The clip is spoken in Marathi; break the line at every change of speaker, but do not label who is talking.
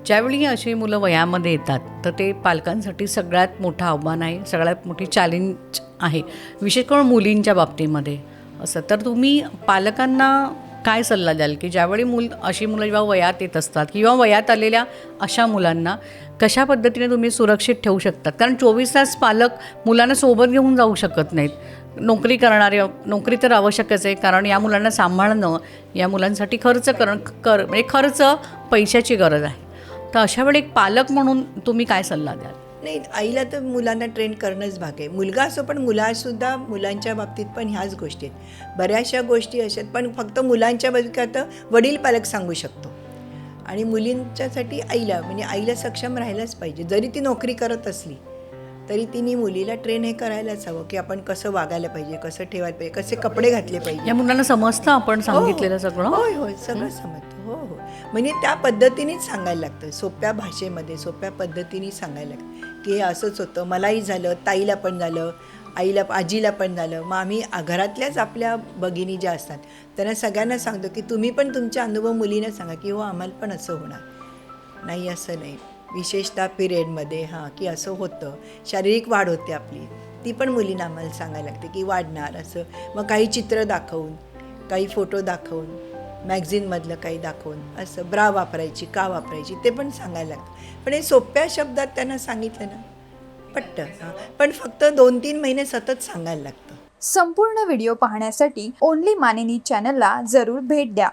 ज्यावेळी अशी मुलं वयामध्ये येतात तर ते पालकांसाठी सगळ्यात मोठं आव्हान आहे, सगळ्यात मोठी चॅलेंज आहे, विशेष करून मुलींच्या बाबतीमध्ये असं. तर तुम्ही पालकांना काय सल्ला द्याल की ज्यावेळी अशी मुलं जेव्हा वयात येत असतात किंवा वयात आलेल्या अशा मुलांना कशा पद्धतीने तुम्ही सुरक्षित ठेवू शकतात? कारण 24 तास पालक मुलांना सोबत घेऊन जाऊ शकत नाहीत. नोकरी करणारे, नोकरी तर आवश्यकच आहे, कारण या मुलांना सांभाळणं, या मुलांसाठी खर्च म्हणजे खर्च, पैशाची गरज आहे. तर अशा वेळी एक पालक म्हणून तुम्ही काय सल्ला द्याल?
नाही, आईला तर मुलांना ट्रेन करणंच भाग आहे. मुलगा असो, पण मुलासुद्धा मुलांच्या बाबतीत पण ह्याच गोष्टी आहेत. बऱ्याचशा गोष्टी अशा आहेत, पण फक्त मुलांच्या बाबतीत वडील पालक सांगू शकतो. आणि मुलींच्यासाठी आईला, म्हणजे आईला सक्षम राहायलाच पाहिजे. जरी ती नोकरी करत असली तरी तिने मुलीला ट्रेन हे करायलाच हवं की आपण कसं वागायला पाहिजे, कसं ठेवायला पाहिजे, कसे कपडे घातले पाहिजे.
या मुलांना समजतं आपण सांगितलेलं सगळं?
होय होय, सगळं समजतं. हो हो, म्हणजे त्या पद्धतीनेच सांगायला लागतं, सोप्या भाषेमध्ये, सोप्या पद्धतीने सांगायला लागतं की हे असंच होतं, मलाही झालं, ताईला पण झालं, आईला, आजीला पण झालं. मग आम्ही घरातल्याच आपल्या भगिनी ज्या असतात त्यांना सगळ्यांना सांगतो की तुम्ही पण तुमचे अनुभव मुलींना सांगा की हो आम्हाला पण असं होणार नाही, असं नाही. विशेषतः पिरियडमध्ये की असं होतं, शारीरिक वाढ होते आपली, ती पण मुलींना आम्हाला सांगायला लागते की वाढणार असं. मग काही चित्र दाखवून, काही फोटो दाखवून, मॅगझिनमधलं काही दाखवून, असं ब्रा वापरायची का वापरायची ते पण सांगायला लागतं. पण हे सोप्या शब्दात त्यांना सांगितलं ना पटतं. पण फक्त 2-3 महिने सतत सांगायला लागतं.
संपूर्ण व्हिडिओ पाहण्यासाठी ओनली मानिनी चॅनलला जरूर भेट द्या.